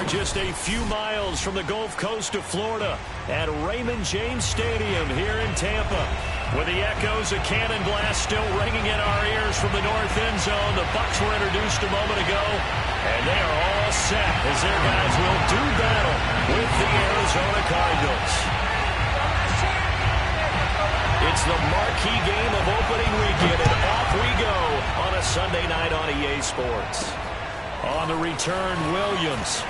just a few miles from the Gulf Coast of Florida at Raymond James Stadium here in Tampa. With the echoes of cannon blast still ringing in our ears from the north end zone, the Bucs were introduced a moment ago, and they are all set as their guys will do battle with the Arizona Cardinals. It's the marquee game of opening weekend, and off we go on a Sunday night on EA Sports. On the return, Williams.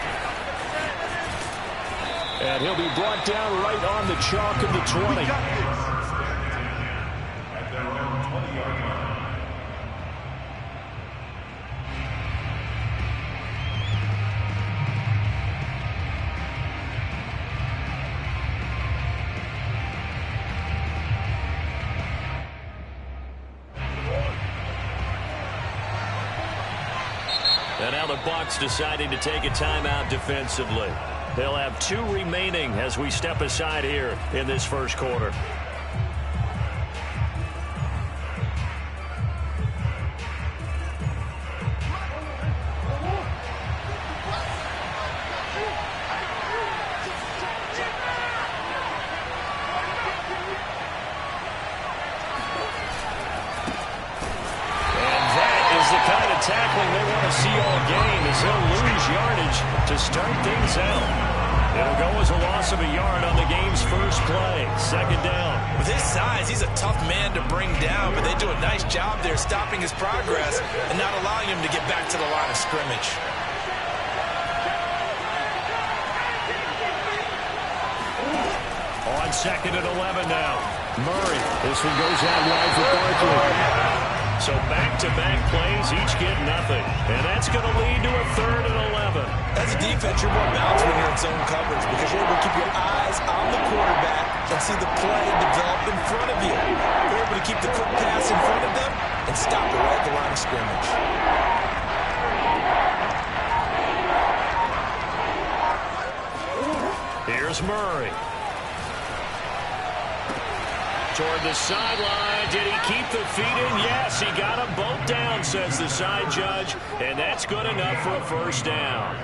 And he'll be brought down right on the chalk of the 20. And now the Bucs deciding to take a timeout defensively. They'll have 2 remaining as we step aside here in this first quarter. Tackling they want to see all game as he'll lose yardage to start things out. It'll go as a loss of a yard on the game's first play. Second down. With his size, he's a tough man to bring down, but they do a nice job there stopping his progress and not allowing him to get back to the line of scrimmage. On second and 11 now. Murray. This one goes out wide for Barkley. So back-to-back plays, each get nothing. And that's going to lead to a 3rd and 11. As a defense, you're more balanced when you're in zone coverage because you're able to keep your eyes on the quarterback and see the play develop in front of you. You're able to keep the quick pass in front of them and stop it right at the line of scrimmage. Here's Murray. Toward the sideline. Did he keep the feet in? Yes, he got them both down, says the side judge. And that's good enough for a first down.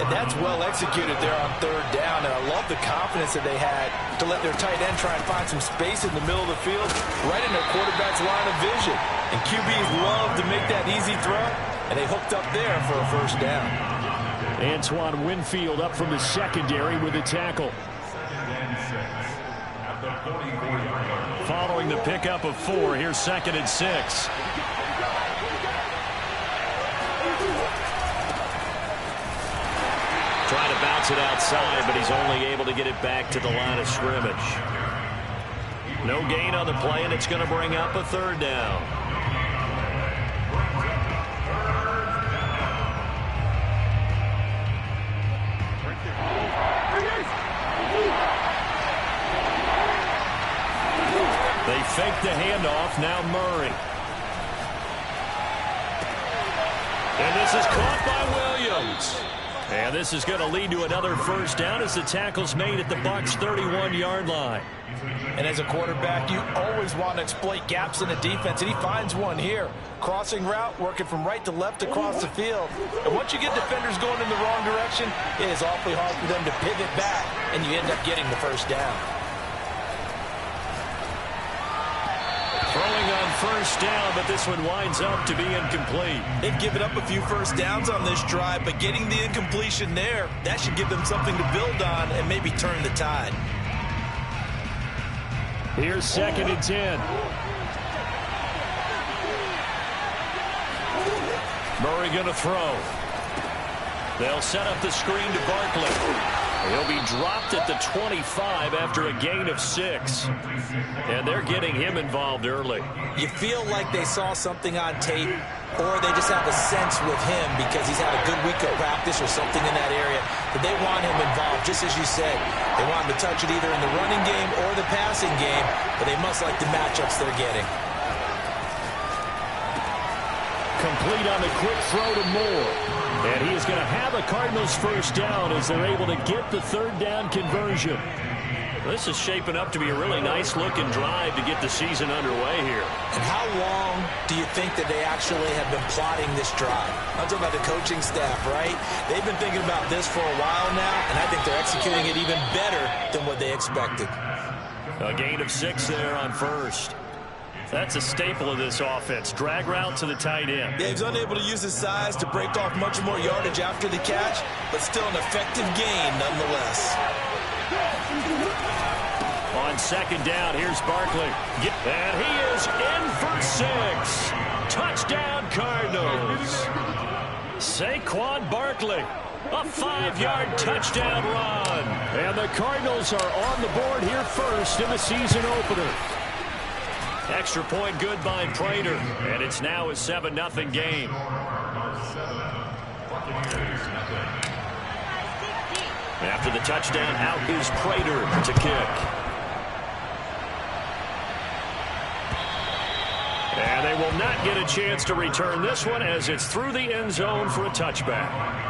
And that's well executed there on 3rd down. And I love the confidence that they had to let their tight end try and find some space in the middle of the field, right in their quarterback's line of vision. And QBs love to make that easy throw. And they hooked up there for a first down. Antoine Winfield up from the secondary with a tackle. Following the pickup of 4, here's 2nd and 6. Trying to bounce it outside, but he's only able to get it back to the line of scrimmage. No gain on the play, and it's going to bring up a 3rd down. They fake the handoff. Now Murray. And this is caught by Williams. And this is going to lead to another first down as the tackle's made at the Bucs' 31-yard line. And as a quarterback, you always want to exploit gaps in the defense, and he finds one here. Crossing route, working from right to left across the field. And once you get defenders going in the wrong direction, it is awfully hard for them to pivot back, and you end up getting the first down. Throwing on first down, but this one winds up to be incomplete. They've given up a few first downs on this drive, but getting the incompletion there, that should give them something to build on and maybe turn the tide. Here's 2nd and 10. Murray going to throw. They'll set up the screen to Barkley. He'll be dropped at the 25 after a gain of 6. And they're getting him involved early. You feel like they saw something on tape, or they just have a sense with him because he's had a good week of practice or something in that area that they want him involved. Just as you said, they want him to touch it either in the running game or the passing game, but they must like the matchups they're getting. Complete on the quick throw to Moore. And he is going to have a Cardinals first down as they're able to get the 3rd down conversion. This is shaping up to be a really nice-looking drive to get the season underway here. And how long do you think that they actually have been plotting this drive? I'm talking about the coaching staff, right? They've been thinking about this for a while now, and I think they're executing it even better than what they expected. A gain of 6 there on first. That's a staple of this offense. Drag route to the tight end. Yeah, he's unable to use his size to break off much more yardage after the catch, but still an effective gain nonetheless. On second down, here's Barkley. And he is in for 6. Touchdown, Cardinals. Saquon Barkley, a 5-yard touchdown run. And the Cardinals are on the board here first in the season opener. Extra point good by Prater. And it's now a 7-0 game. After the touchdown, out is Prater to kick. And they will not get a chance to return this one as it's through the end zone for a touchback.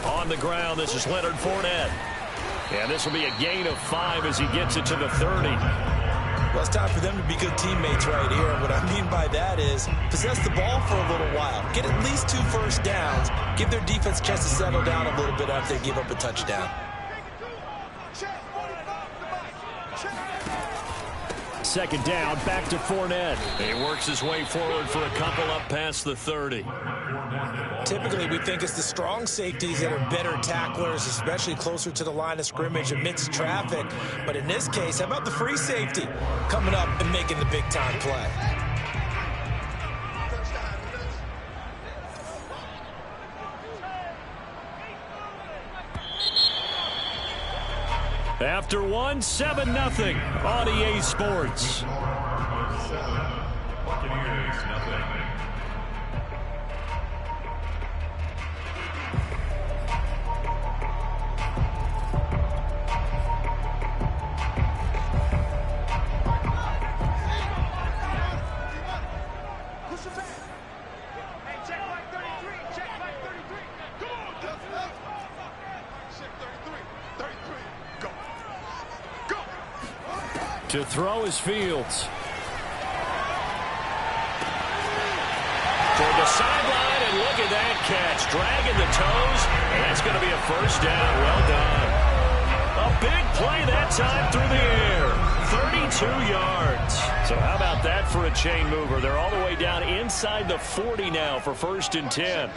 On the ground, this is Leonard Fournette. And this will be a gain of 5 as he gets it to the 30. Well, it's time for them to be good teammates right here. What I mean by that is possess the ball for a little while. Get at least 2 first downs. Give their defense a chance to settle down a little bit after they give up a touchdown. Second down, back to Fournette. He works his way forward for a couple up past the 30. Typically, we think it's the strong safeties that are better tacklers, especially closer to the line of scrimmage amidst traffic. But in this case, how about the free safety coming up and making the big-time play? After one, 7-0 on EA Sports. To throw is Fields. Toward the sideline, and look at that catch. Dragging the toes, and that's going to be a first down. Well done. A big play that time through the air. 32 yards. So how about that for a chain mover? They're all the way down inside the 40 now for 1st and 10.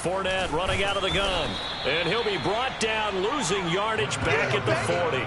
Fournette running out of the gun. And he'll be brought down, losing yardage back at the 40.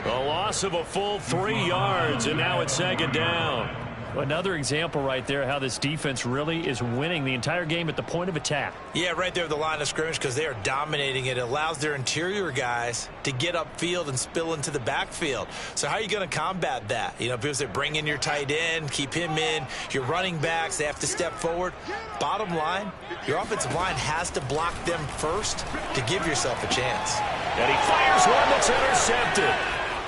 A loss of a full 3 yards, and now it's second down. Another example right there how this defense really is winning the entire game at the point of attack. Yeah, right there at the line of scrimmage because they are dominating it. It allows their interior guys to get upfield and spill into the backfield. So how are you going to combat that? You know, because they bring in your tight end, keep him in, your running backs, they have to step forward. Bottom line, your offensive line has to block them first to give yourself a chance. And he fires one that's intercepted.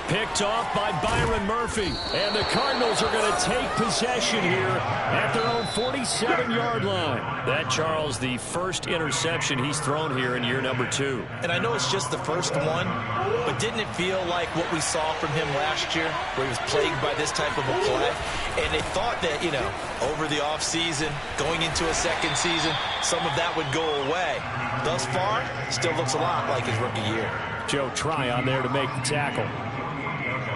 Picked off by Byron Murphy. And the Cardinals are going to take possession here at their own 47-yard line. That, Charles, the first interception he's thrown here in year number 2. And I know it's just the first one, but didn't it feel like what we saw from him last year, where he was plagued by this type of a play? And they thought that, you know, over the offseason, going into a second season, some of that would go away. Thus far, still looks a lot like his rookie year. Joe Tryon there to make the tackle.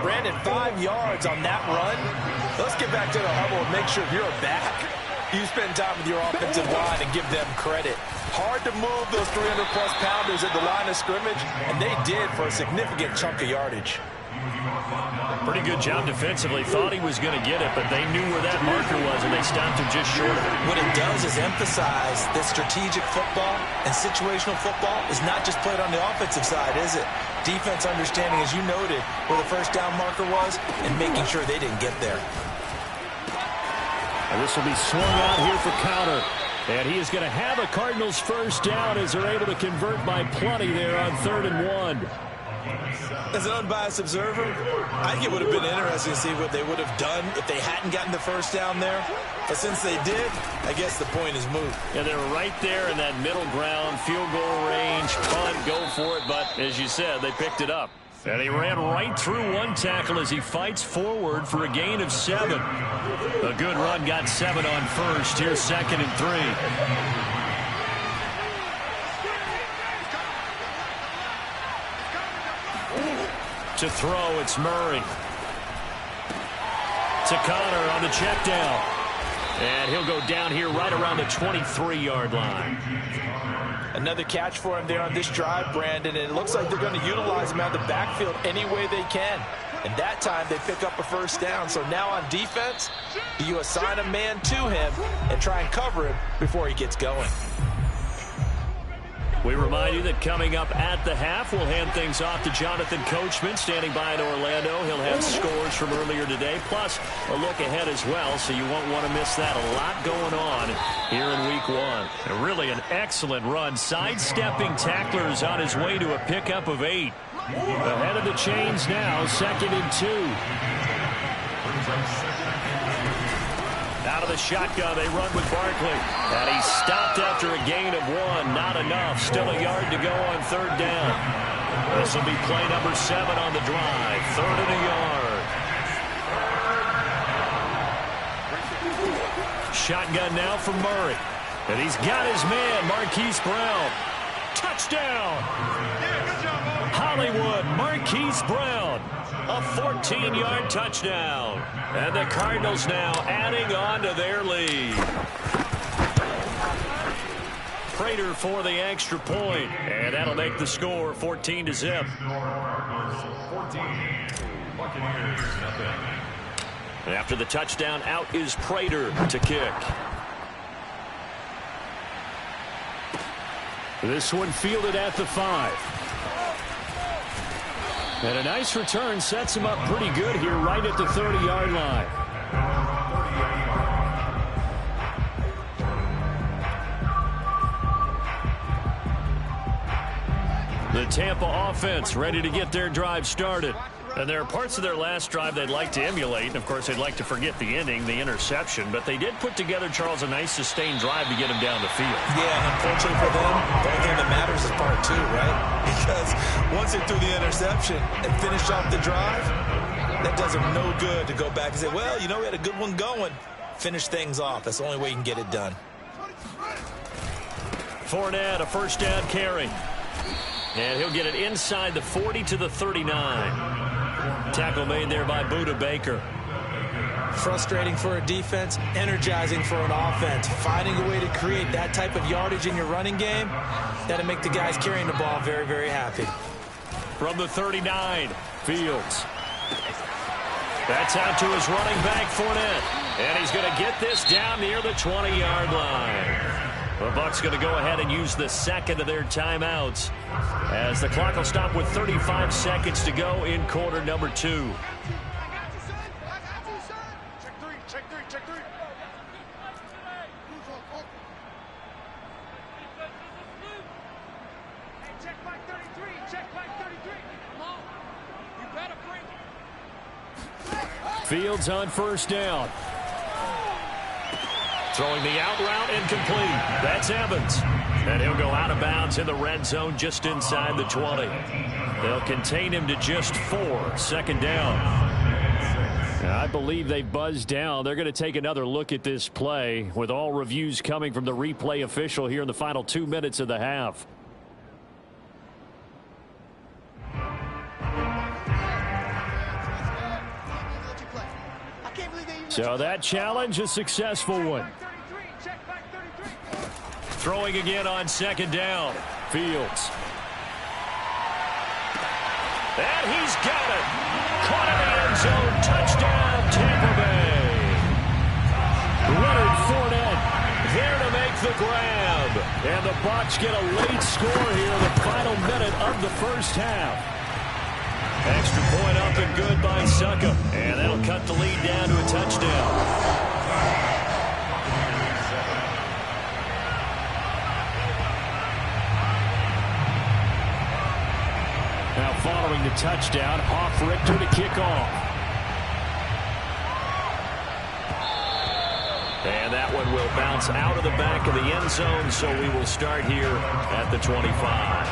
Brandon, 5 yards on that run. Let's get back to the huddle and make sure if you're a back, you spend time with your offensive line and give them credit. Hard to move those 300-plus pounders at the line of scrimmage, and they did for a significant chunk of yardage. Pretty good job defensively. Thought he was going to get it, but they knew where that marker was, and they stopped him just short of it. What it does is emphasize that strategic football and situational football is not just played on the offensive side, is it? Defense understanding, as you noted, where the first down marker was and making sure they didn't get there. And this will be swung out here for counter. And he is going to have a Cardinals first down as they're able to convert by plenty there on 3rd and 1. As an unbiased observer, I think it would have been interesting to see what they would have done if they hadn't gotten the first down there. But since they did, I guess the point is moot. Yeah, they're right there in that middle ground, field goal range, punt, go for it. But as you said, they picked it up. And he ran right through one tackle as he fights forward for a gain of 7. A good run, got 7 on first. Here's 2nd and 3. To throw, it's Murray. To Connor on the check down. And he'll go down here right around the 23-yard line. Another catch for him there on this drive, Brandon, and it looks like they're going to utilize him out of the backfield any way they can. And that time they pick up a first down. So now on defense, do you assign a man to him and try and cover him before he gets going? We remind you that coming up at the half, we'll hand things off to Jonathan Coachman, standing by in Orlando. He'll have scores from earlier today, plus a look ahead as well, so you won't want to miss that. A lot going on here in Week 1. And really an excellent run, sidestepping tacklers on his way to a pickup of 8. Ahead of the chains now, 2nd and 2. Out of the shotgun, they run with Barkley. And he's stopped after a gain of 1. Not enough. Still a yard to go on 3rd down. This will be play number 7 on the drive. 3rd and a yard. Shotgun now from Murray. And he's got his man, Marquise Brown. Touchdown! Hollywood, Marquise Brown. A 14-yard touchdown. And the Cardinals now adding on to their lead. Prater for the extra point. And that'll make the score 14-0. And after the touchdown, out is Prater to kick. This one fielded at the 5. And a nice return sets him up pretty good here right at the 30-yard line. The Tampa offense ready to get their drive started. And there are parts of their last drive they'd like to emulate. And, of course, they'd like to forget the ending, the interception. But they did put together, Charles, a nice sustained drive to get him down the field. Yeah, and unfortunately for them, the only thing that matters is part 2, right? Because once they threw the interception and finished off the drive, that does them no good to go back and say, well, you know, we had a good one going. Finish things off. That's the only way you can get it done. Fournette, a first down carry. And he'll get it inside the 40 to the 39. Tackle made there by Buda Baker. Frustrating for a defense, energizing for an offense. Finding a way to create that type of yardage in your running game, that'll make the guys carrying the ball very, very happy. From the 39, Fields. That's out to his running back, Fournette. And he's going to get this down near the 20-yard line. The Bucs going to go ahead and use the second of their timeouts as the clock will stop with 35 seconds to go in quarter number 2. Fields on first down. Throwing the out route incomplete. That's Evans. And he'll go out of bounds in the red zone just inside the 20. They'll contain him to just 4. 2nd down. I believe they buzzed down. They're going to take another look at this play with all reviews coming from the replay official here in the final 2 minutes of the half. So that challenge, a successful one. Throwing again on 2nd down. Fields. And he's got it. Caught in the end zone. Touchdown, Tampa Bay. Leonard Fournette there to make the grab. And the Bucs get a late score here in the final minute of the first half. Extra point up and good by Succa. And that'll cut the lead down to a touchdown. Now following the touchdown, Hoff-Richter to kick off. And that one will bounce out of the back of the end zone, so we will start here at the 25.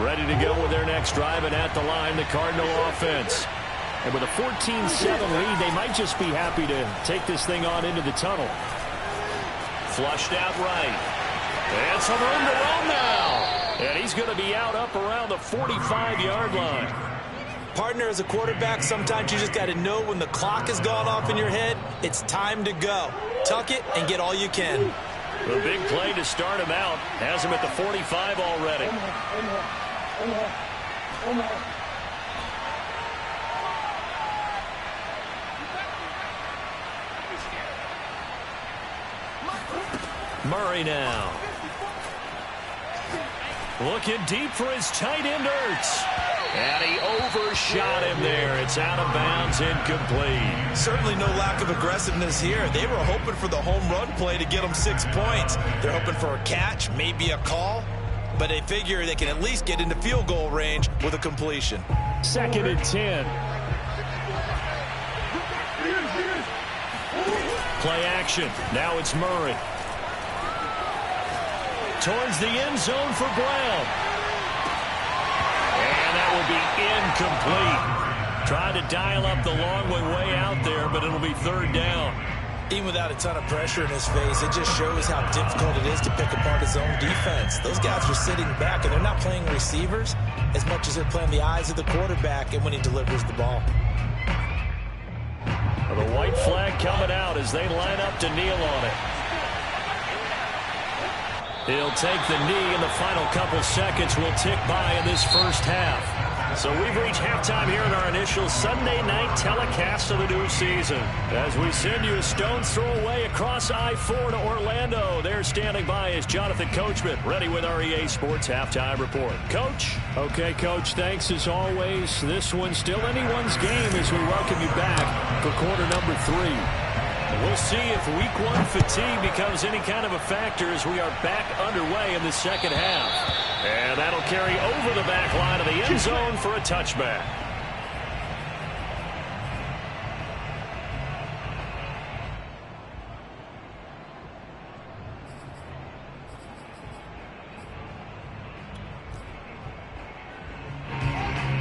Ready to go with their next drive, and at the line, the Cardinal offense. And with a 14-7 lead, they might just be happy to take this thing on into the tunnel. Flushed out right. And some room to run now. And he's going to be out up around the 45-yard line. Partner, as a quarterback, sometimes you just got to know when the clock has gone off in your head, it's time to go. Tuck it and get all you can. The big play to start him out has him at the 45 already. Murray now. Looking deep for his tight end, Ertz. And he overshot him there. It's out of bounds, incomplete. Certainly no lack of aggressiveness here. They were hoping for the home run play to get them 6 points. They're hoping for a catch, maybe a call. But they figure they can at least get into field goal range with a completion. 2nd and 10. Play action. Now it's Murray. Towards the end zone for Brown. And that will be incomplete. Trying to dial up the long way out there, but it'll be 3rd down. Even without a ton of pressure in his face, it just shows how difficult it is to pick apart his own defense. Those guys are sitting back, and they're not playing receivers as much as they're playing the eyes of the quarterback and when he delivers the ball. Well, the white flag coming out as they line up to kneel on it. He'll take the knee, and the final couple seconds will tick by in this first half. So we've reached halftime here in our initial Sunday night telecast of the new season. As we send you a stone's throw away across I-4 to Orlando. There standing by is Jonathan Coachman, ready with our EA Sports Halftime Report. Coach? Okay, Coach, thanks as always. This one's still anyone's game as we welcome you back for quarter number 3. We'll see if week 1 fatigue becomes any kind of a factor as we are back underway in the second half. And that'll carry over the back line of the end zone for a touchback.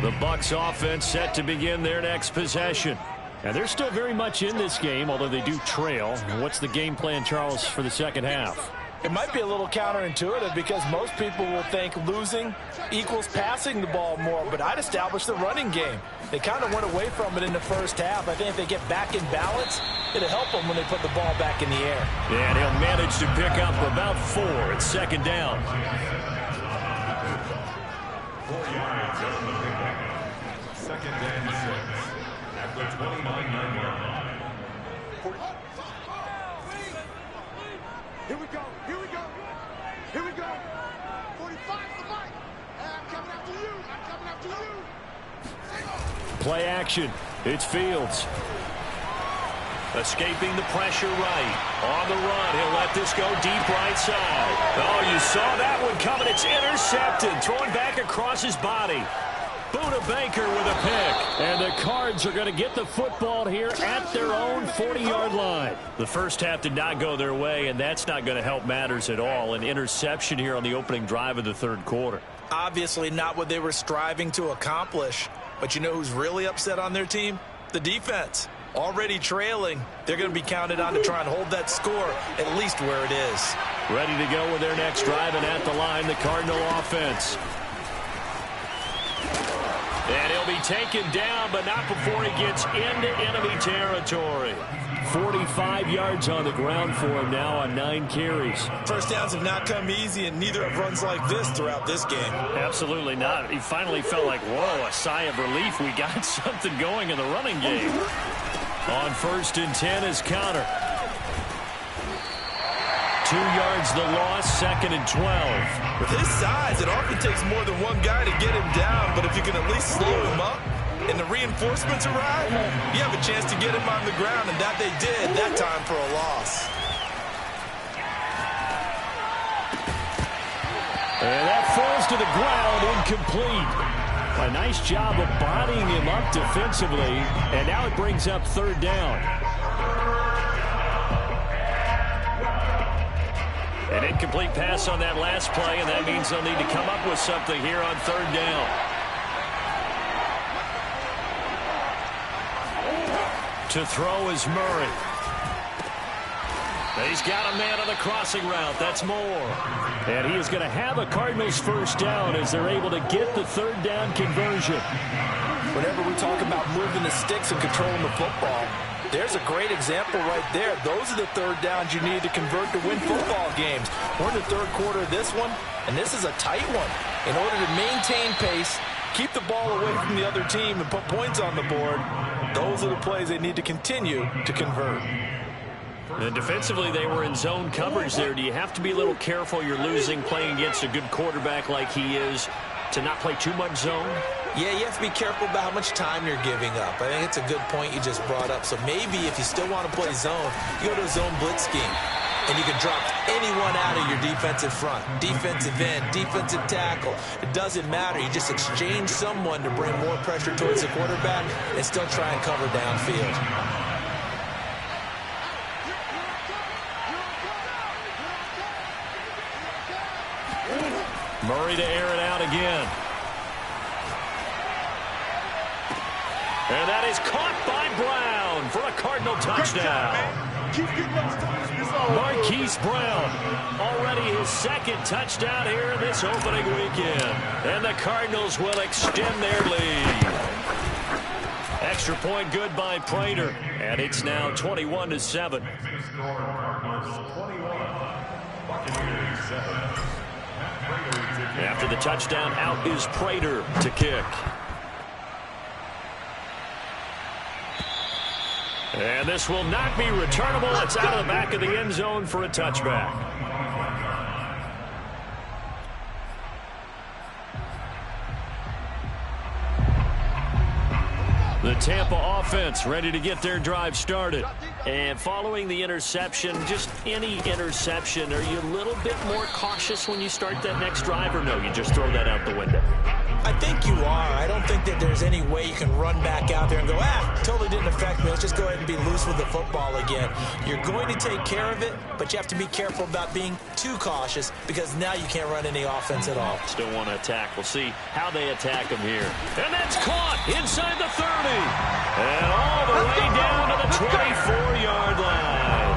The Bucs offense set to begin their next possession. And they're still very much in this game, although they do trail. What's the game plan, Charles, for the second half? It might be a little counterintuitive because most people will think losing equals passing the ball more, but I'd establish the running game. They kind of went away from it in the first half. I think if they get back in balance, it'll help them when they put the ball back in the air. And he'll manage to pick up about 4 at 2nd down. 4 yards on the pickup. 2nd and 6. At the 29-yard line. Here we go. Here we go. Here we go. 45 for Mike. I'm coming after you. I'm coming after you. Play action. It's Fields. Escaping the pressure right. On the run. He'll let this go deep right side. Oh, you saw that one coming. It's intercepted. Throwing back across his body. Buda Baker with a pick. And the Cards are going to get the football here at their own 40-yard line. The first half did not go their way, and that's not going to help matters at all. An interception here on the opening drive of the 3rd quarter. Obviously not what they were striving to accomplish. But you know who's really upset on their team? The defense. Already trailing. They're going to be counted on to try and hold that score at least where it is. Ready to go with their next drive, and at the line, the Cardinal offense. And he'll be taken down, but not before he gets into enemy territory. 45 yards on the ground for him now on 9 carries. First downs have not come easy, and neither have runs like this throughout this game. Absolutely not. He finally felt like, whoa, a sigh of relief. We got something going in the running game. On 1st and 10 is Connor. 2 yards the loss, 2nd and 12. With his size, it often takes more than one guy to get him down, but if you can at least slow him up and the reinforcements arrive, you have a chance to get him on the ground, and that they did that time for a loss. And that falls to the ground, incomplete. A nice job of bodying him up defensively, and now it brings up 3rd down. An incomplete pass on that last play, and that means they'll need to come up with something here on 3rd down. To throw is Murray. He's got a man on the crossing route. That's Moore. And he is going to have a Cardinals 1st down as they're able to get the 3rd down conversion. Whenever we talk about moving the sticks and controlling the football, there's a great example right there. Those are the 3rd downs you need to convert to win football games. We're in the 3rd quarter of this one, and this is a tight one. In order to maintain pace, keep the ball away from the other team, and put points on the board, those are the plays they need to continue to convert. And defensively, they were in zone coverage there. Do you have to be a little careful? You're losing playing against a good quarterback like he is to not play too much zone? Yeah, you have to be careful about how much time you're giving up. I think it's a good point you just brought up. So maybe if you still want to play zone, you go to a zone blitz scheme. And you can drop anyone out of your defensive front. Defensive end, defensive tackle. It doesn't matter. You just exchange someone to bring more pressure towards the quarterback and still try and cover downfield. Murray to air it out again. And that is caught by Brown for a Cardinal touchdown. Marquise Brown, already his 2nd touchdown here in this opening weekend. And the Cardinals will extend their lead. Extra point good by Prater. And it's now 21-7. After the touchdown, out is Prater to kick. And this will not be returnable. It's out of the back of the end zone for a touchback. The Tampa offense ready to get their drive started. And following the interception, just any interception, are you a little bit more cautious when you start that next drive, or no, you just throw that out the window? I think you are. I don't think that there's any way you can run back out there and go, totally didn't affect me. Let's just go ahead and be loose with the football again. You're going to take care of it, but you have to be careful about being too cautious because now you can't run any offense at all. Still want to attack. We'll see how they attack him here. And that's caught inside the 30. And all the way down to the 24-yard line.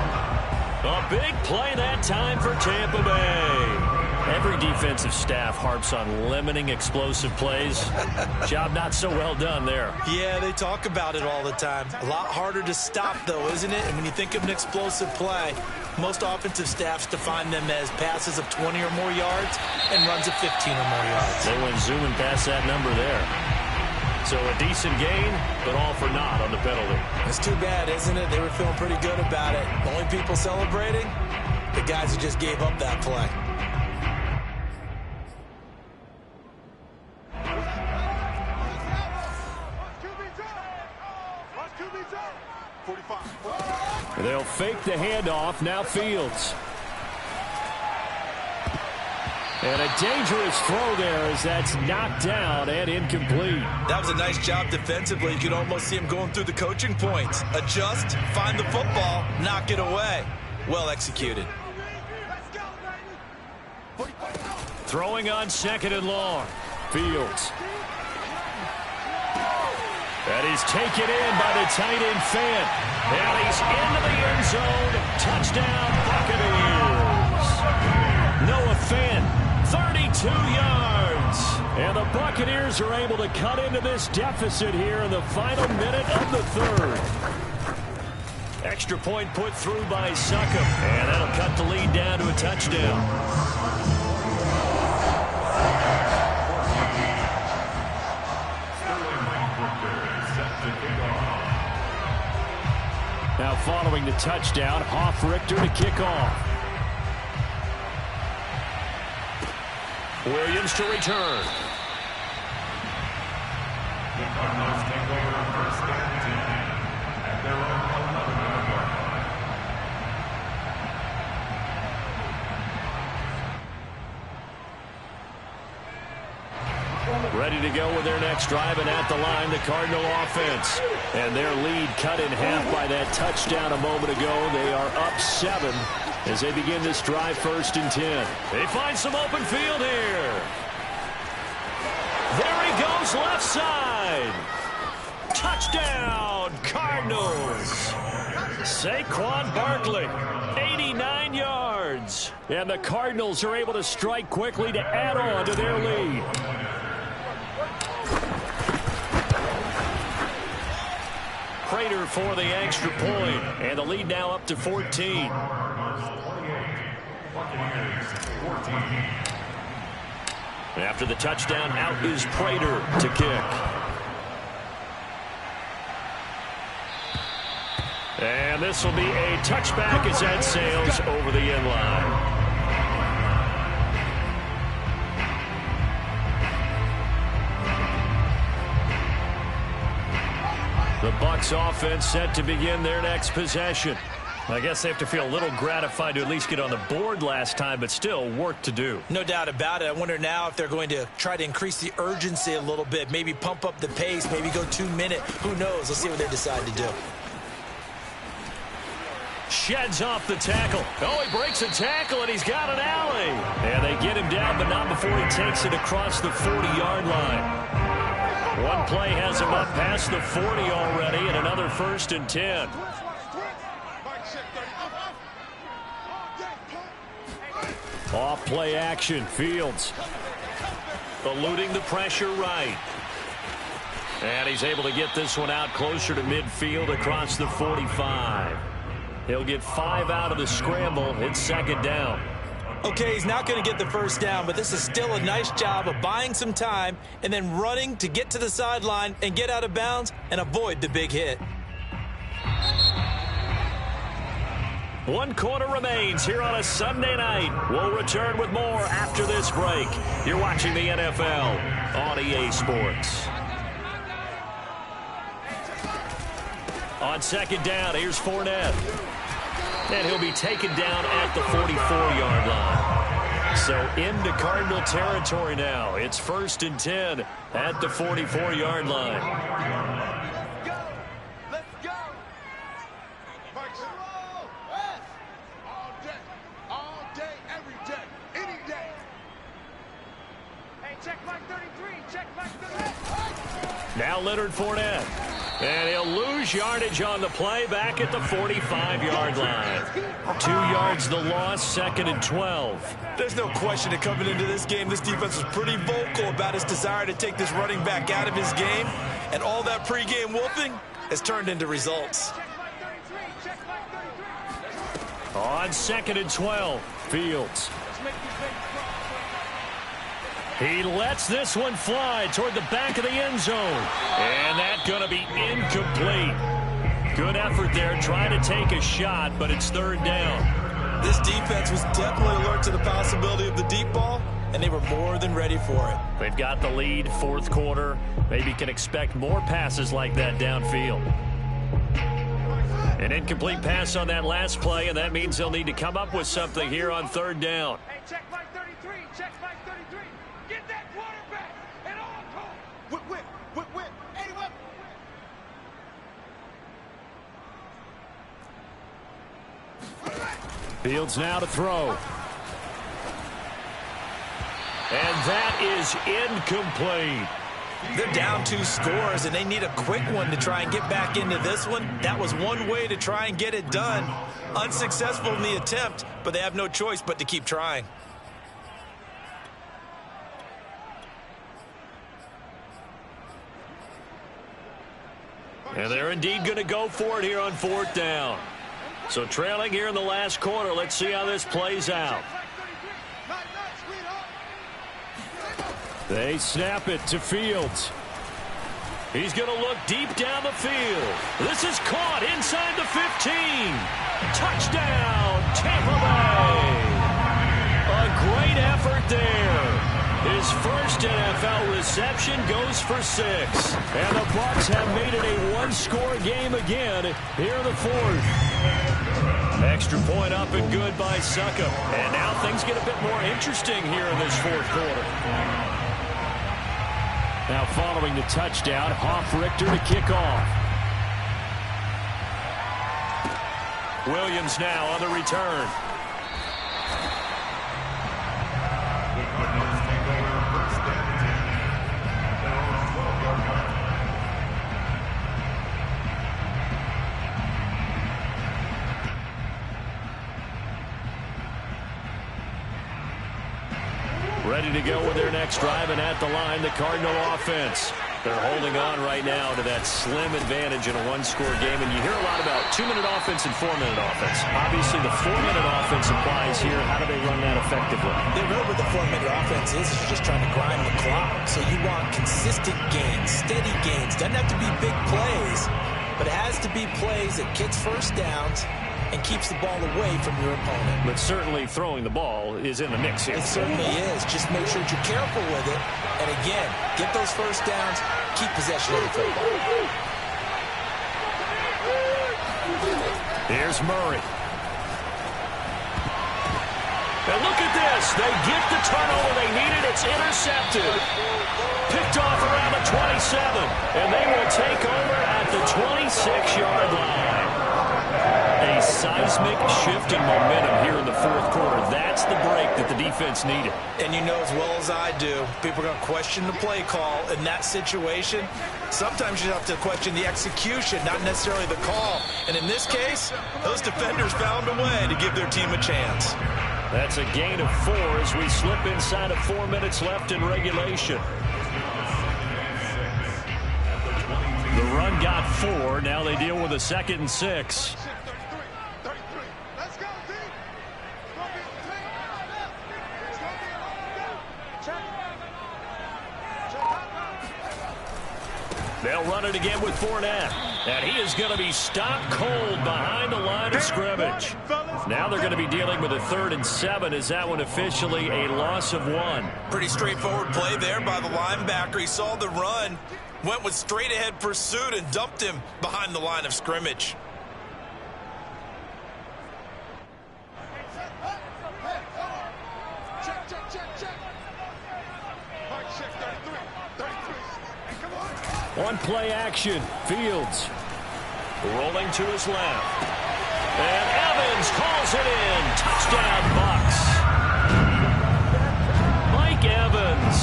A big play that time for Tampa Bay. Every defensive staff harps on limiting explosive plays. Job not so well done there. Yeah, they talk about it all the time. A lot harder to stop, though, isn't it? And when you think of an explosive play, most offensive staffs define them as passes of 20 or more yards and runs of 15 or more yards. They went zooming past that number there. So a decent gain, but all for naught on the penalty. It's too bad, isn't it? They were feeling pretty good about it. The only people celebrating, the guys who just gave up that play. They'll fake the handoff. Now Fields. And a dangerous throw there as that's knocked down and incomplete. That was a nice job defensively. You could almost see him going through the coaching points. Adjust, find the football, knock it away. Well executed. Throwing on 2nd and long. Fields. And he's taken in by the tight end Fant. And he's into the end zone. Touchdown, Buccaneers. Noah Fant 32 yards. And the Buccaneers are able to cut into this deficit here in the final minute of the third. Extra point put through by Succop, and that'll cut the lead down to a touchdown. Now following the touchdown, Hoff-Richter to kick off. Williams to return. The Cardinals take over first and 10 at their own 11-yard line. Ready to go with their next drive, and at the line, the Cardinal offense. And their lead cut in half by that touchdown a moment ago. They are up 7 as they begin this drive, 1st and 10. They find some open field here. There he goes, left side. Touchdown, Cardinals. Saquon Barkley, 89 yards. And the Cardinals are able to strike quickly to add on to their lead. Prater for the extra point, and the lead now up to 14. After the touchdown, out is Prater to kick. And this will be a touchback as that sails over the end line. The Bucs offense set to begin their next possession. I guess they have to feel a little gratified to at least get on the board last time, but still work to do. No doubt about it. I wonder now if they're going to try to increase the urgency a little bit, maybe pump up the pace, maybe go 2-minute. Who knows? Let's see what they decide to do. Sheds off the tackle. Oh, he breaks a tackle, and he's got an alley. And they get him down, but not before he takes it across the 40-yard line. One play has him up past the 40 already, and another 1st and 10. Off play action, Fields eluding the pressure right. And he's able to get this one out closer to midfield across the 45. He'll get 5 out of the scramble. It's 2nd down. Okay, he's not going to get the 1st down, but this is still a nice job of buying some time and then running to get to the sideline and get out of bounds and avoid the big hit. 1 quarter remains here on a Sunday night. We'll return with more after this break. You're watching the NFL on EA Sports. On 2nd down, here's Fournette. And he'll be taken down at the 44-yard line. So into Cardinal territory now. It's 1st and 10 at the 44-yard line. Let's go. All day, every day, any day. Hey, check back 33. Check back 33. Now Leonard Fournette. And he'll lose yardage on the play back at the 45-yard line. 2 yards the loss, 2nd and 12. There's no question that coming into this game, this defense was pretty vocal about its desire to take this running back out of his game. And all that pregame whooping has turned into results. On 2nd and 12, Fields. He lets this one fly toward the back of the end zone. And that's going to be incomplete. Good effort there, trying to take a shot, but it's 3rd down. This defense was definitely alert to the possibility of the deep ball, and they were more than ready for it. They've got the lead, 4th quarter. Maybe can expect more passes like that downfield. An incomplete pass on that last play, and that means they'll need to come up with something here on 3rd down. Hey, check back 33. Check back 33. Get that quarterback and all call. Whip. 81. Fields now to throw. And that is incomplete. They're down 2 scores, and they need a quick one to try and get back into this one. That was one way to try and get it done. Unsuccessful in the attempt, but they have no choice but to keep trying. And they're indeed going to go for it here on 4th down. So trailing here in the last quarter. Let's see how this plays out. They snap it to Fields. He's going to look deep down the field. This is caught inside the 15. Touchdown, Tampa Bay. A great effort there. His first NFL reception goes for 6. And the Bucs have made it a one-score game again here in the 4th. Extra point up and good by Suckup. And now things get a bit more interesting here in this 4th quarter. Now following the touchdown, Hoff-Richter to kick off. Williams now on the return. Ready to go with their next drive, and at the line, the Cardinal offense. They're holding on right now to that slim advantage in a one-score game, and you hear a lot about 2-minute offense and 4-minute offense. Obviously, the 4-minute offense applies here. How do they run that effectively? They really what the 4-minute offense is you're just trying to grind the clock. So you want consistent gains, steady gains. Doesn't have to be big plays, but it has to be plays that gets first downs and keeps the ball away from your opponent. But certainly throwing the ball is in the mix here. It certainly is. Just make sure that you're careful with it. And again, get those first downs, keep possession of the football. Here's Murray. And look at this. They get the turnover they needed. It's intercepted. Picked off around the 27. And they will take over at the 26-yard line. A seismic shift in momentum here in the 4th quarter. That's the break that the defense needed. And you know as well as I do, people are going to question the play call in that situation. Sometimes you have to question the execution, not necessarily the call. And in this case, those defenders found a way to give their team a chance. That's a gain of 4 as we slip inside of 4 minutes left in regulation. The run got 4. Now they deal with a 2nd and 6. They'll run it again with Fournette. And he is going to be stopped cold behind the line of scrimmage. Now they're going to be dealing with a 3rd and 7. Is that one officially a loss of 1? Pretty straightforward play there by the linebacker. He saw the run, went with straight-ahead pursuit, and dumped him behind the line of scrimmage. One play action. Fields rolling to his left. And Evans calls it in. Touchdown, Bucs. Mike Evans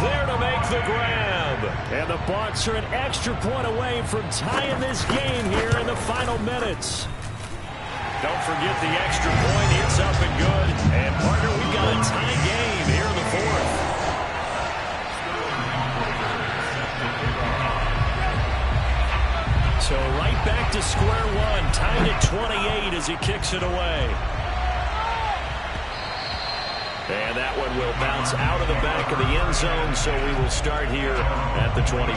there to make the grab. And the Bucs are an extra point away from tying this game here in the final minutes. Don't forget the extra point. It's up and good. And, partner, we've got a tie game here in the 4th. So right back to square one, tied at 28 as he kicks it away. And that one will bounce out of the back of the end zone, so we will start here at the 25.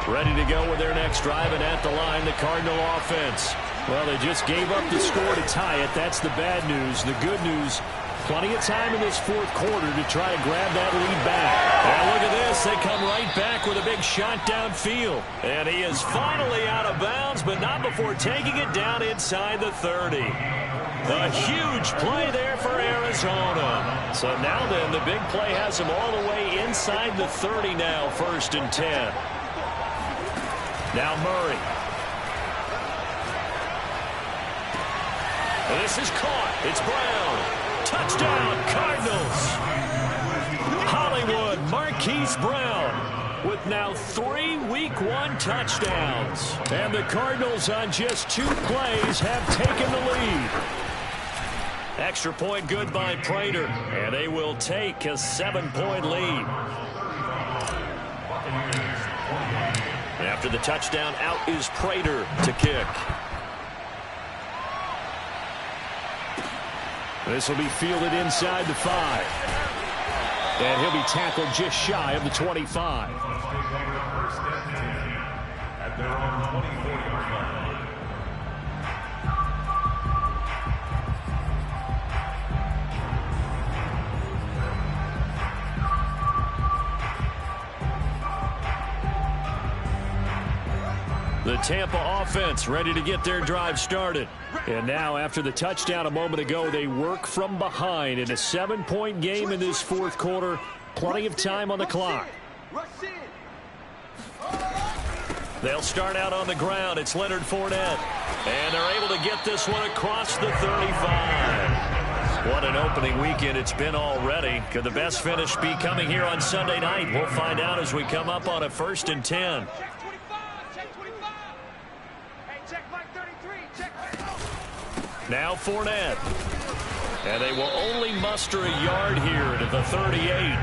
Ready to go with their next drive, and at the line, the Cardinal offense. Well, they just gave up the score to tie it. That's the bad news. The good news, plenty of time in this 4th quarter to try to grab that lead back. And look at this. They come right back with a big shot downfield. And he is finally out of bounds, but not before taking it down inside the 30. A huge play there for Arizona. So now then, the big play has him all the way inside the 30 now, 1st and 10. Now Murray. And this is caught. It's Brown. Touchdown, Cardinals. Hollywood Marquise Brown with now 3 Week 1 touchdowns. And the Cardinals on just 2 plays have taken the lead. Extra point good by Prater, and they will take a 7-point lead. After the touchdown, out is Prater to kick. This will be fielded inside the 5. And he'll be tackled just shy of the 25. At their own 24-yard line. The Tampa offense ready to get their drive started. And now, after the touchdown a moment ago, they work from behind in a 7-point game in this fourth quarter. Plenty of time on the clock. They'll start out on the ground. It's Leonard Fournette. And they're able to get this one across the 35. What an opening weekend it's been already. Could the best finish be coming here on Sunday night? We'll find out as we come up on a 1st and 10. Now Fournette. And they will only muster a yard here to the 38.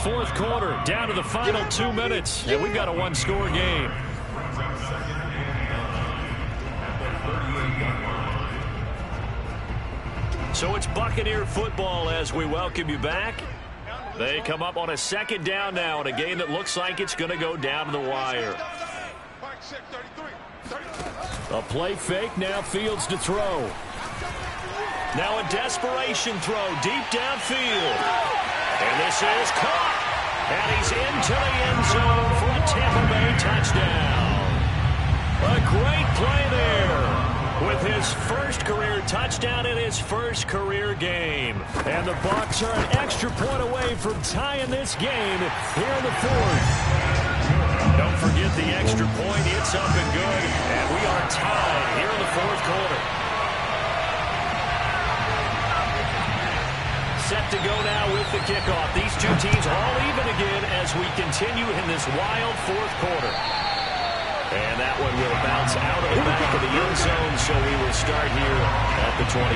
Fourth quarter, down to the final 2 minutes. And we've got a one-score game. So it's Buccaneer football as we welcome you back. They come up on a 2nd down now in a game that looks like it's going to go down to the wire. A play fake, now Fields to throw. Now a desperation throw deep downfield. And this is caught. And he's into the end zone for a Tampa Bay touchdown. A great play there with his first career touchdown in his first career game. And the Bucs are an extra point away from tying this game here in the 4th. Don't forget the extra point. It's up and good. And we are tied here in the 4th quarter. Set to go now with the kickoff. These two teams all even again as we continue in this wild 4th quarter. And that one will bounce out of the back of the end zone, so we will start here at the 25.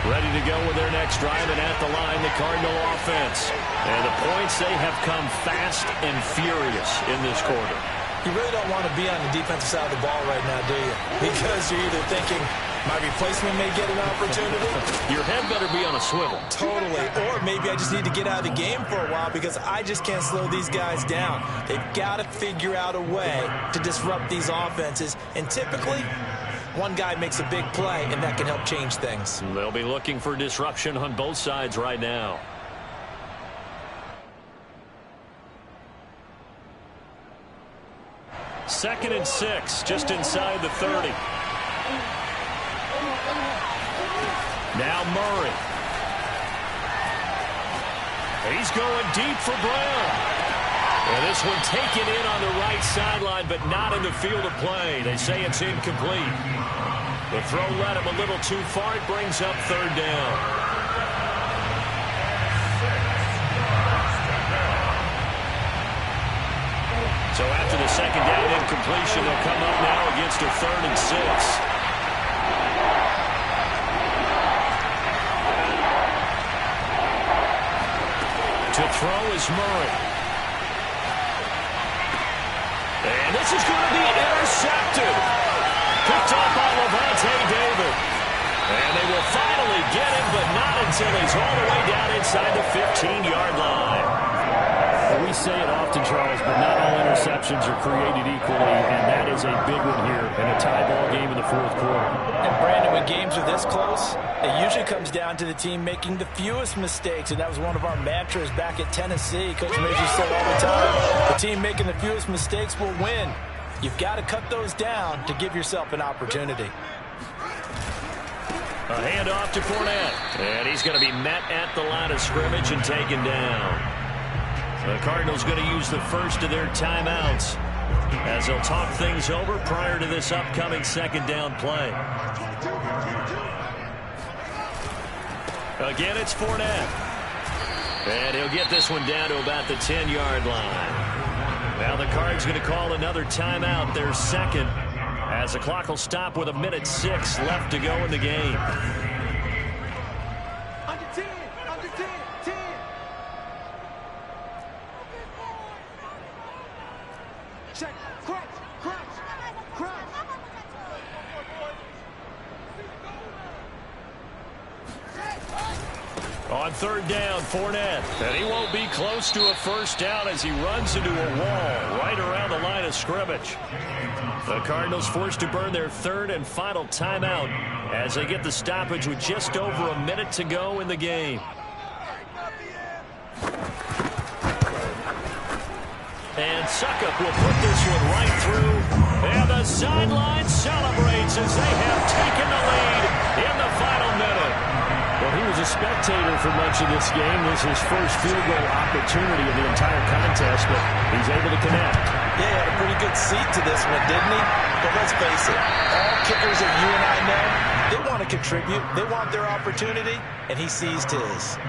Ready to go with their next drive, and at the line, the Cardinal offense. And the points, they have come fast and furious in this quarter. You really don't want to be on the defensive side of the ball right now, do you? Because you're either thinking, my replacement may get an opportunity. Your head better be on a swivel. Totally. Or maybe I just need to get out of the game for a while because I just can't slow these guys down. They've got to figure out a way to disrupt these offenses. And typically, one guy makes a big play, and that can help change things. They'll be looking for disruption on both sides right now. Second and 6, just inside the 30. Now Murray. He's going deep for Brown. And this one taken in on the right sideline, but not in the field of play. They say it's incomplete. The throw led him a little too far. It brings up 3rd down. So after the 2nd down incompletion, they'll come up now against a 3rd and 6. To throw is Murray. And this is going to be intercepted. Picked up by Levante David. And they will finally get him, but not until he's all the way down inside the 15-yard line. We say it often, Charles, but not all interceptions are created equally, and that is a big one here in a tie ball game in the 4th quarter. And Brandon, when games are this close, it usually comes down to the team making the fewest mistakes, and that was one of our mantras back at Tennessee. Coach Major said all the time, the team making the fewest mistakes will win. You've got to cut those down to give yourself an opportunity. A handoff to Fournette, and he's going to be met at the line of scrimmage and taken down. The Cardinals going to use the first of their timeouts. as they'll talk things over prior to this upcoming second down play. Again, it's Fournette. And he'll get this one down to about the 10-yard line. Now the Cards going to call another timeout, their second, as the clock will stop with 1:06 left to go in the game. Under 10, 10. Check, crunch. On third down, Fournette. And he won't be close to a first down as he runs into a wall right around the line of scrimmage. The Cardinals forced to burn their third and final timeout as they get the stoppage with just over a minute to go in the game. And Suckup will put this one right through. And the sideline celebrates as they have taken the lead in the final minute. Well, he was a spectator for much of this game. This is his first field goal opportunity of the entire contest, but he's able to connect. Yeah, he had a pretty good seat to this one, didn't he? But let's face it, all kickers that you and I know, they want to contribute. They want their opportunity, and he seized his.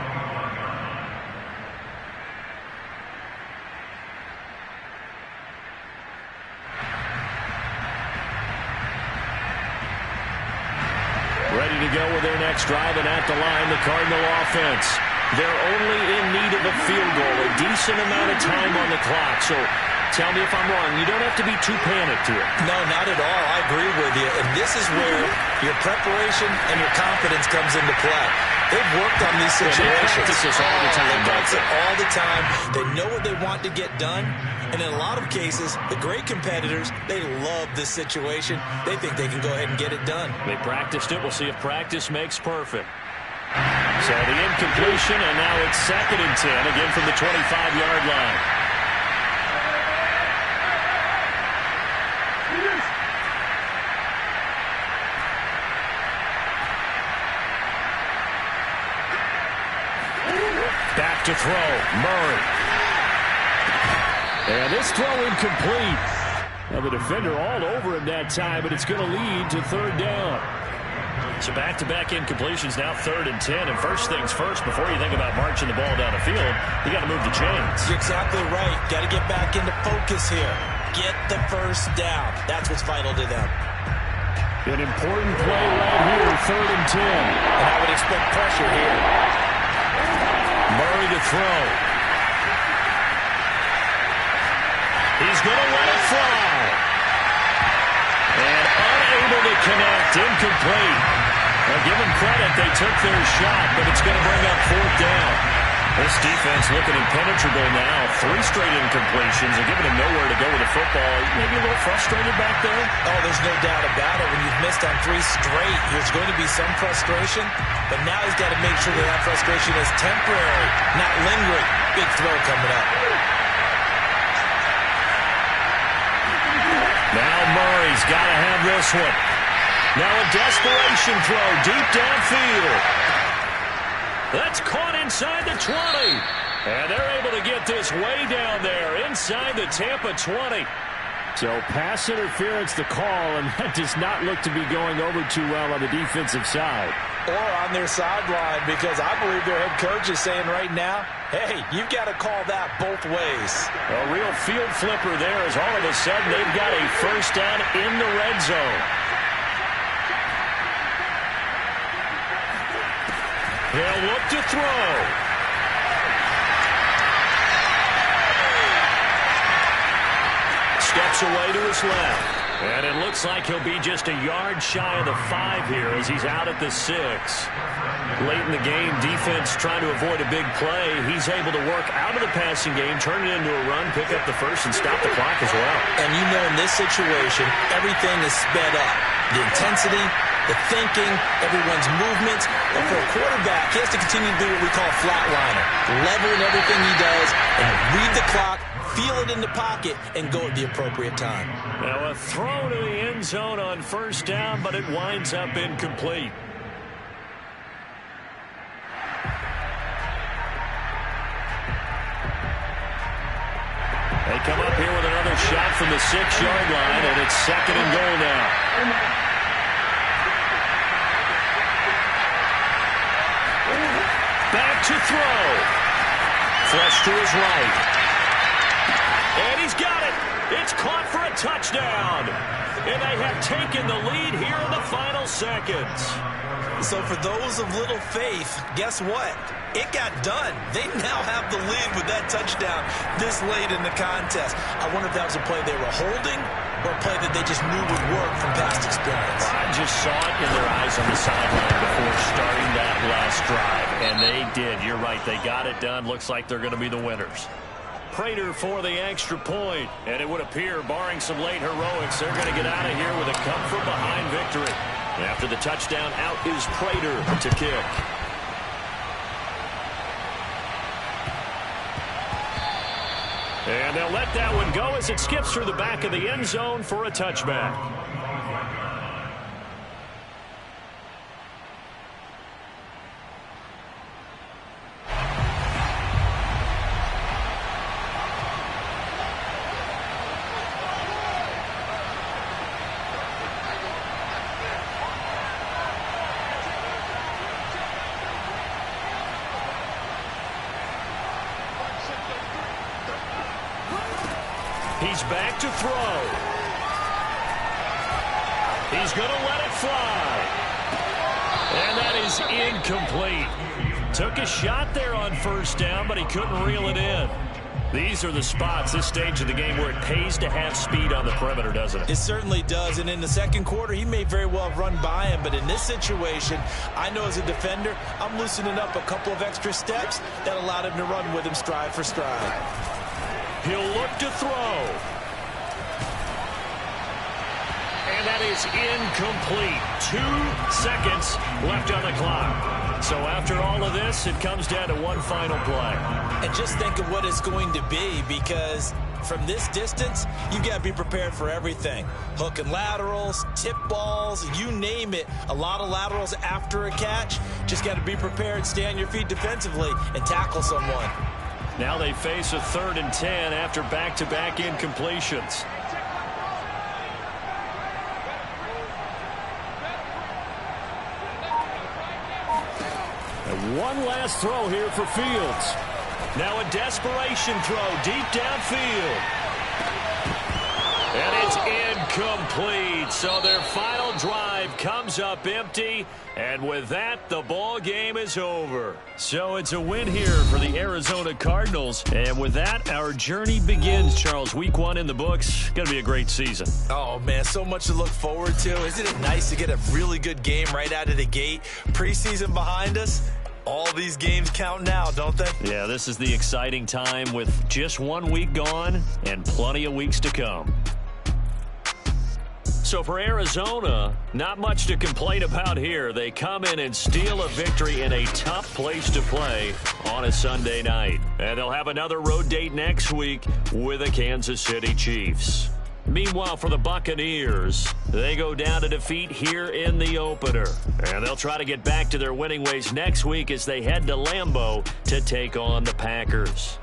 Ready to go with their next drive, and at the line, the Cardinal offense. They're only in need of a field goal, a decent amount of time on the clock. So tell me if I'm wrong. You don't have to be too panicked here. No, not at all. I agree with you. And this is where your preparation and your confidence comes into play. They've worked on these situations. They practice this all the time. They practice it all the time. They know what they want to get done. And in a lot of cases, the great competitors, they love this situation. They think they can go ahead and get it done. They practiced it. We'll see if practice makes perfect. So the incompletion, and now it's 2nd and 10, again from the 25-yard line. Back to throw, Murray. And this throw incomplete. Now the defender all over him that time, but it's going to lead to third down. So back-to-back incompletions, now 3rd and 10. And first things first, before you think about marching the ball down the field, you got to move the chains. You're exactly right. Got to get back into focus here. Get the first down. That's what's vital to them. An important play right here, 3rd and 10. And I would expect pressure here. Murray to throw. He's going to let it fly. And unable to connect, incomplete. Now, give them credit, they took their shot, but it's going to bring up 4th down. This defense looking impenetrable now. 3 straight incompletions and giving him nowhere to go with the football. Maybe a little frustrated back there? Oh, there's no doubt about it. When you've missed on 3 straight, there's going to be some frustration. But now he's got to make sure that frustration is temporary, not lingering. Big throw coming up. Now Murray's got to have this one. Now a desperation throw deep downfield. That's caught inside the 20. And they're able to get this way down there inside the Tampa 20. So pass interference the call, and that does not look to be going over too well on the defensive side. Or on their sideline, because I believe their head coach is saying right now, hey, you've got to call that both ways. A real field flipper there as all of a sudden they've got a first down in the red zone. He'll look to throw. Steps away to his left. And it looks like he'll be just a yard shy of the 5 here as he's out at the 6. Late in the game, defense trying to avoid a big play. He's able to work out of the passing game, turn it into a run, pick up the first, and stop the clock as well. And you know in this situation, everything is sped up. The intensity, the thinking, everyone's movements. But for a quarterback, he has to continue to do what we call a flatliner. Level in everything he does and read the clock, feel it in the pocket, and go at the appropriate time. Now a throw to the end zone on first down, but it winds up incomplete. They come up here with another shot from the 6-yard line, and it's 2nd and goal now. Back to throw. Flush to his right. And he's got it. It's caught for a touchdown. And they have taken the lead here in the final seconds. So for those of little faith, guess what? It got done. They now have the lead with that touchdown this late in the contest. I wonder if that was a play they were holding or a play that they just knew would work from past experience. I just saw it in their eyes on the sideline before starting that last drive, and they did. You're right. They got it done. Looks like they're going to be the winners. Prater for the extra point, and it would appear, barring some late heroics, they're going to get out of here with a come-from-behind victory. After the touchdown, out is Prater to kick. And they'll let that one go as it skips through the back of the end zone for a touchback. He's back to throw. He's going to let it fly. And that is incomplete. Took a shot there on first down, but he couldn't reel it in. These are the spots, this stage of the game, where it pays to have speed on the perimeter, doesn't it? It certainly does, and in the second quarter, he may very well have run by him, but in this situation, I know as a defender, I'm loosening up a couple of extra steps that allowed him to run with him stride for stride. He'll look to throw. And that is incomplete. 2 seconds left on the clock. So after all of this, it comes down to one final play. And just think of what it's going to be, because from this distance, you've got to be prepared for everything. Hook and laterals, tip balls, you name it. A lot of laterals after a catch. Just got to be prepared, stay on your feet defensively, and tackle someone. Now they face a 3rd and 10 after back-to-back incompletions. And one last throw here for Fields. Now a desperation throw deep downfield. And it's incomplete. So their final drive comes up empty. And with that, the ball game is over. So it's a win here for the Arizona Cardinals. And with that, our journey begins, Charles. Week 1 in the books. Going to be a great season. Oh, man, so much to look forward to. Isn't it nice to get a really good game right out of the gate? Preseason behind us. All these games count now, don't they? Yeah, this is the exciting time with just 1 week gone and plenty of weeks to come. So for Arizona, not much to complain about here. They come in and steal a victory in a tough place to play on a Sunday night. And they'll have another road date next week with the Kansas City Chiefs. Meanwhile, for the Buccaneers, they go down to defeat here in the opener. And they'll try to get back to their winning ways next week as they head to Lambeau to take on the Packers.